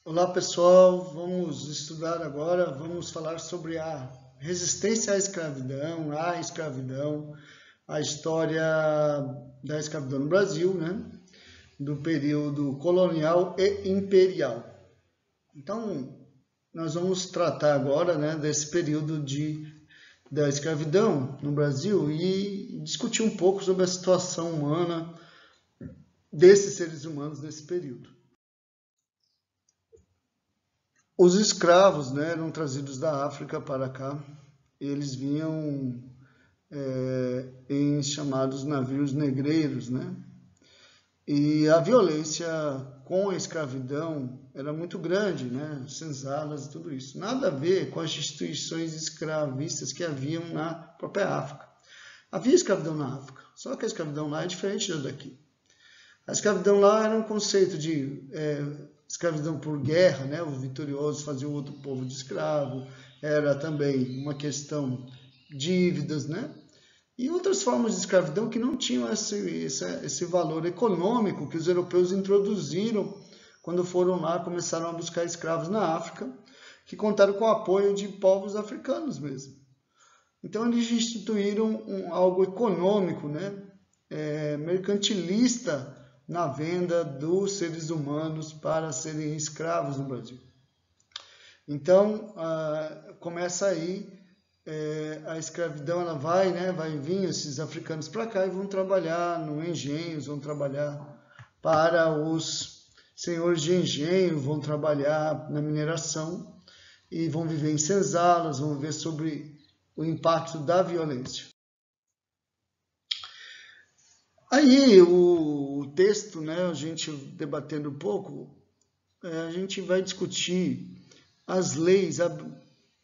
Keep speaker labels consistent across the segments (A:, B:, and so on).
A: Olá pessoal, vamos estudar agora, vamos falar sobre a resistência à escravidão, a história da escravidão no Brasil, né? Do período colonial e imperial. Então, nós vamos tratar agora, né, desse período da escravidão no Brasil e discutir um pouco sobre a situação humana desses seres humanos nesse período. Os escravos, né, eram trazidos da África para cá. Eles vinham em chamados navios negreiros, né? E a violência com a escravidão era muito grande, né? Senzalas e tudo isso. Nada a ver com as instituições escravistas que haviam na própria África. Havia escravidão na África, só que a escravidão lá é diferente da daqui. A escravidão lá era um conceito de escravidão por guerra, né? Os vitoriosos faziam outro povo de escravo, era também uma questão de dívidas, né? E outras formas de escravidão que não tinham esse valor econômico que os europeus introduziram quando foram lá, começaram a buscar escravos na África, que contaram com o apoio de povos africanos mesmo. Então eles instituíram algo econômico, né? Mercantilista, na venda dos seres humanos para serem escravos no Brasil. Então, começa aí a escravidão, ela vai vir esses africanos para cá e vão trabalhar no engenhos, vão trabalhar para os senhores de engenho, vão trabalhar na mineração e vão viver em senzalas, vão viver sobre o impacto da violência. Aí, o texto, né, a gente debatendo um pouco, a gente vai discutir as leis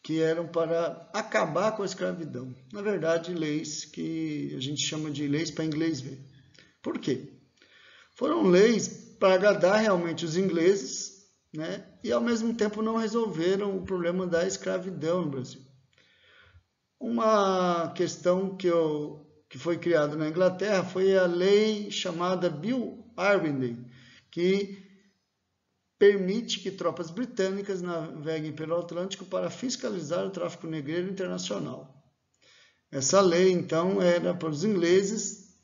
A: que eram para acabar com a escravidão. Na verdade, leis que a gente chama de leis para inglês ver. Por quê? Foram leis para agradar realmente os ingleses, né, e ao mesmo tempo não resolveram o problema da escravidão no Brasil. Uma questão que foi criada na Inglaterra foi a lei chamada Bill Arundel, que permite que tropas britânicas naveguem pelo Atlântico para fiscalizar o tráfico negreiro internacional. Essa lei, então, era para os ingleses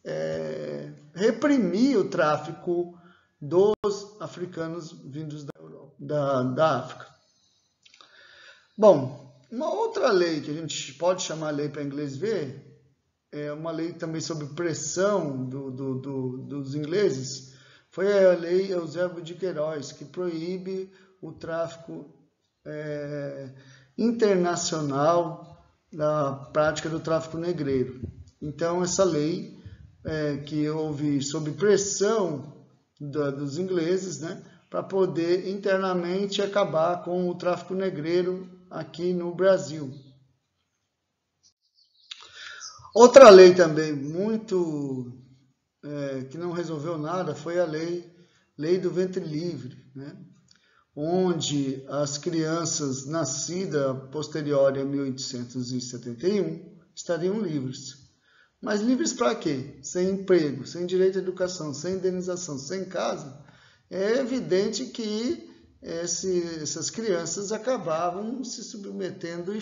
A: reprimir o tráfico dos africanos vindos da África. Bom, uma outra lei que a gente pode chamar lei para inglês ver, é uma lei também sob pressão dos ingleses, foi a lei Eusébio de Queiroz, que proíbe o tráfico internacional da prática do tráfico negreiro. Então, essa lei que houve sob pressão dos ingleses, né, para poder internamente acabar com o tráfico negreiro aqui no Brasil. Outra lei também muito que não resolveu nada foi a lei do ventre livre, né? Onde as crianças nascidas posterior a 1871 estariam livres. Mas livres para quê? Sem emprego, sem direito à educação, sem indenização, sem casa. É evidente que essas crianças acabavam se submetendo e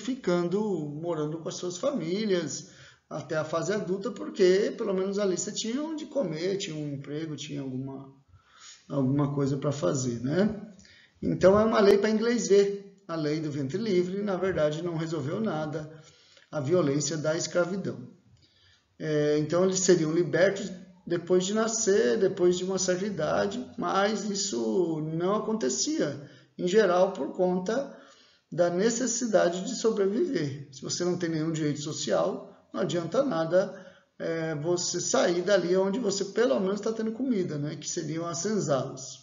A: morando com as suas famílias até a fase adulta, porque pelo menos ali você tinha onde comer, tinha um emprego, tinha alguma coisa para fazer, né? Então é uma lei para inglês ver, a lei do ventre livre, na verdade não resolveu nada a violência da escravidão. Então eles seriam libertos depois de nascer, depois de uma certa idade, mas isso não acontecia, em geral por conta da necessidade de sobreviver. Se você não tem nenhum direito social, não adianta nada você sair dali onde você pelo menos está tendo comida, né? Que seriam as senzalas.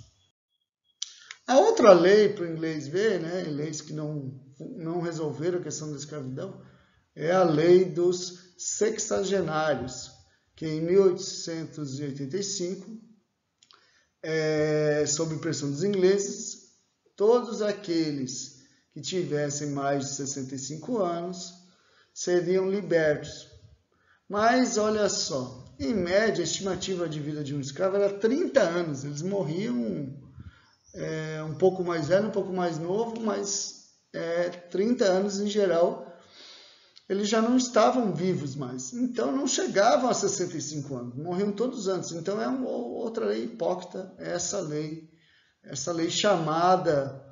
A: A outra lei para o inglês ver, né? Leis que não resolveram a questão da escravidão, é a lei dos sexagenários, que em 1885, sob pressão dos ingleses, todos aqueles que tivessem mais de 65 anos seriam libertos. Mas olha só, em média, a estimativa de vida de um escravo era 30 anos. Eles morriam um pouco mais velho, um pouco mais novo, mas 30 anos em geral, eles já não estavam vivos mais. Então não chegavam a 65 anos, morriam todos antes. Então é outra lei hipócrita, essa lei chamada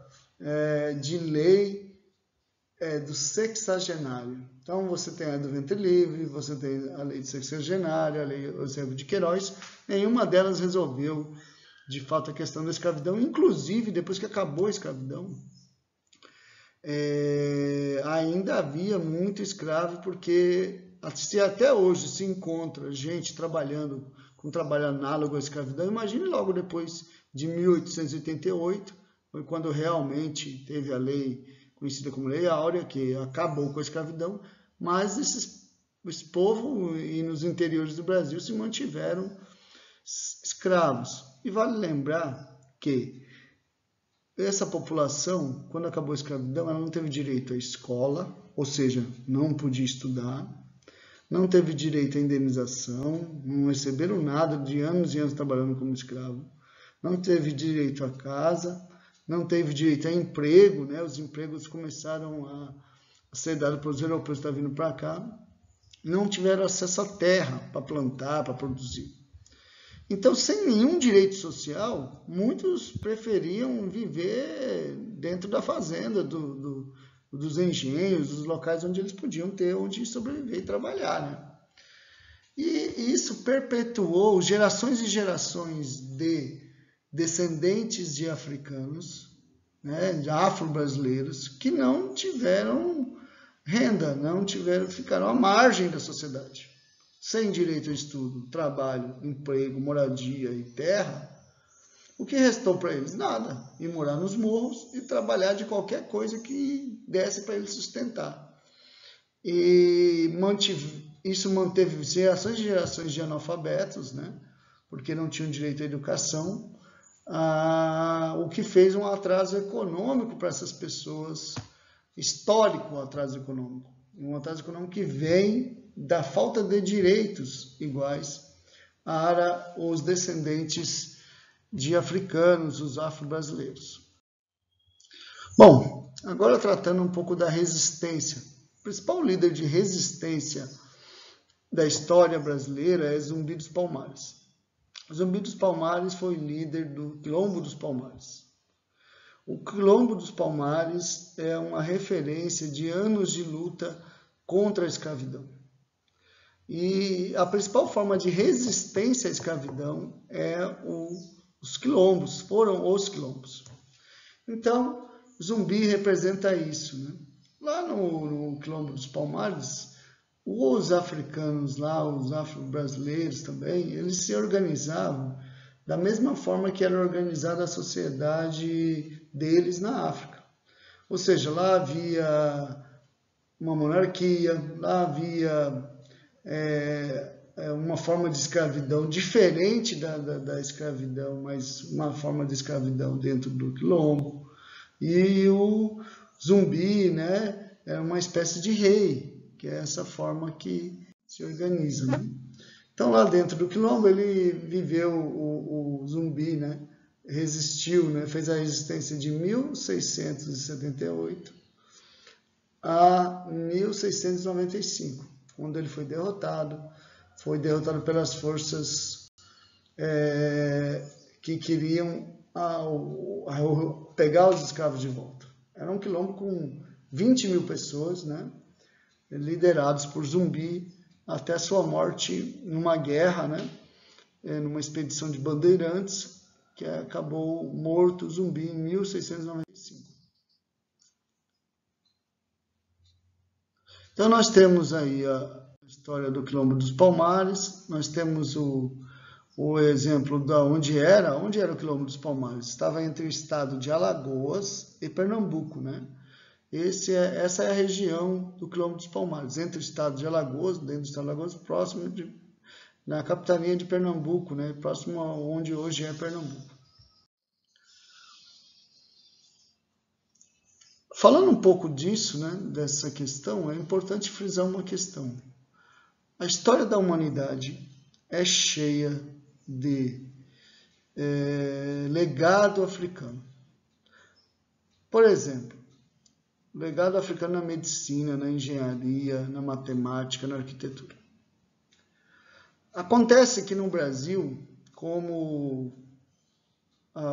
A: de lei do sexagenário. Então você tem a do ventre livre, você tem a lei do sexagenário, a lei Eusébio de Queiroz, nenhuma delas resolveu de fato a questão da escravidão, inclusive depois que acabou a escravidão, ainda havia muito escravo, porque se até hoje se encontra gente trabalhando com trabalho análogo à escravidão, imagine logo depois de 1888, foi quando realmente teve a lei conhecida como Lei Áurea, que acabou com a escravidão, mas esse povo e nos interiores do Brasil se mantiveram escravos. E vale lembrar que essa população, quando acabou a escravidão, ela não teve direito à escola, ou seja, não podia estudar, não teve direito à indenização, não receberam nada de anos e anos trabalhando como escravo, não teve direito à casa, não teve direito a emprego, né? Os empregos começaram a ser dados para os europeus que estavam vindo para cá, não tiveram acesso à terra para plantar, para produzir. Então, sem nenhum direito social, muitos preferiam viver dentro da fazenda, dos engenhos, dos locais onde eles podiam ter onde sobreviver e trabalhar, né? E isso perpetuou gerações e gerações de descendentes de africanos, né, de afro-brasileiros, que não tiveram renda, ficaram à margem da sociedade. Sem direito a estudo, trabalho, emprego, moradia e terra, o que restou para eles? Nada. Ir morar nos morros e trabalhar de qualquer coisa que desse para eles sustentar. E isso manteve gerações e gerações de analfabetos, né? Porque não tinham direito à educação, o que fez um atraso econômico para essas pessoas, histórico atraso econômico, um atraso econômico que vem da falta de direitos iguais para os descendentes de africanos, os afro-brasileiros. Bom, agora tratando um pouco da resistência. O principal líder de resistência da história brasileira é Zumbi dos Palmares. Zumbi dos Palmares foi líder do Quilombo dos Palmares. O Quilombo dos Palmares é uma referência de anos de luta contra a escravidão. E a principal forma de resistência à escravidão foram os quilombos. Então, Zumbi representa isso, né? Lá no Quilombo dos Palmares, os africanos lá, os afro-brasileiros também, eles se organizavam da mesma forma que era organizada a sociedade deles na África. Ou seja, lá havia uma monarquia, lá havia uma forma de escravidão diferente da escravidão, mas uma forma de escravidão dentro do quilombo. E o Zumbi, né, é uma espécie de rei, que é essa forma que se organiza, né? Então, lá dentro do quilombo, ele viveu, o Zumbi, né, resistiu, né, fez a resistência de 1678 a 1695. Quando ele foi derrotado pelas forças que queriam pegar os escravos de volta. Era um quilombo com 20 mil pessoas, né, liderados por Zumbi, até sua morte numa guerra, né, numa expedição de bandeirantes, que acabou morto Zumbi em 1695. Então nós temos aí a história do Quilombo dos Palmares, nós temos o exemplo de onde era o Quilombo dos Palmares. Estava entre o estado de Alagoas e Pernambuco, né? Essa é a região do Quilombo dos Palmares, entre o estado de Alagoas, dentro do estado de Alagoas, próximo na capitania de Pernambuco, né? Próximo a onde hoje é Pernambuco. Falando um pouco disso, né, dessa questão, é importante frisar uma questão. A história da humanidade é cheia de legado africano. Por exemplo, o legado africano na medicina, na engenharia, na matemática, na arquitetura. Acontece que no Brasil, como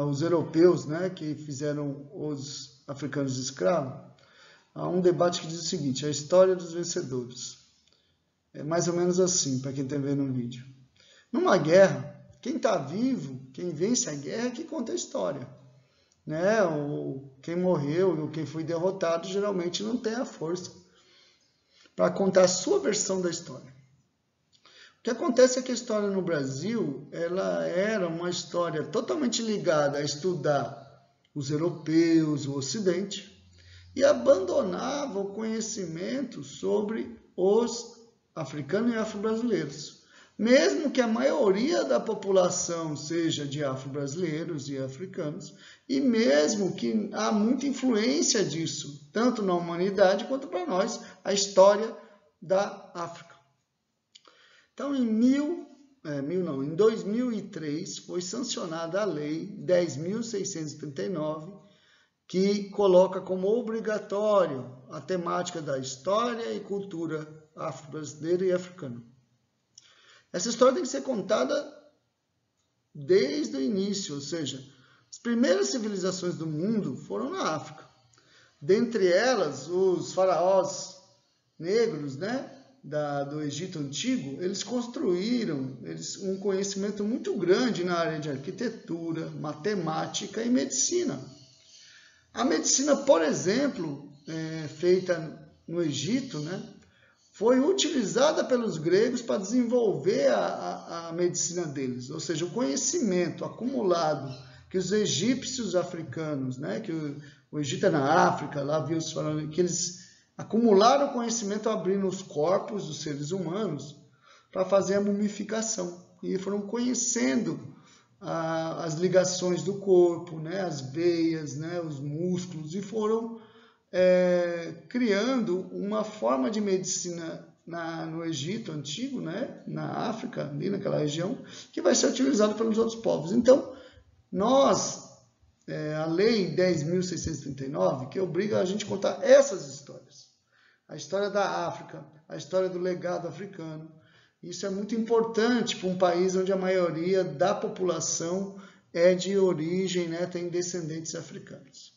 A: os europeus, né, que fizeram os africanos escravos, há um debate que diz o seguinte: a história dos vencedores. É mais ou menos assim, para quem está vendo no vídeo. Numa guerra, quem está vivo, quem vence a guerra é que conta a história. Né? Quem morreu ou quem foi derrotado geralmente não tem a força para contar a sua versão da história. O que acontece é que a história no Brasil ela era uma história totalmente ligada a estudar os europeus, o Ocidente, e abandonava o conhecimento sobre os africanos e afro-brasileiros. Mesmo que a maioria da população seja de afro-brasileiros e africanos, e mesmo que há muita influência disso, tanto na humanidade quanto para nós, a história da África. Então, em 2003, foi sancionada a Lei 10.639, que coloca como obrigatório a temática da história e cultura afro-brasileira e africana. Essa história tem que ser contada desde o início, ou seja, as primeiras civilizações do mundo foram na África. Dentre elas, os faraós negros, né, do Egito Antigo, eles construíram um conhecimento muito grande na área de arquitetura, matemática e medicina. A medicina, por exemplo, feita no Egito, né, foi utilizada pelos gregos para desenvolver a medicina deles, ou seja, o conhecimento acumulado que os egípcios africanos, né, que o Egito é na África, lá viu os faraós, que eles acumularam conhecimento abrindo os corpos dos seres humanos para fazer a mumificação. E foram conhecendo as ligações do corpo, né, as veias, né, os músculos, e foram criando uma forma de medicina no Egito Antigo, né, na África, ali naquela região, que vai ser utilizada pelos outros povos. Então, a Lei 10.639, que obriga a gente a contar essas histórias. A história da África, a história do legado africano. Isso é muito importante para um país onde a maioria da população é de origem, né, tem descendentes africanos.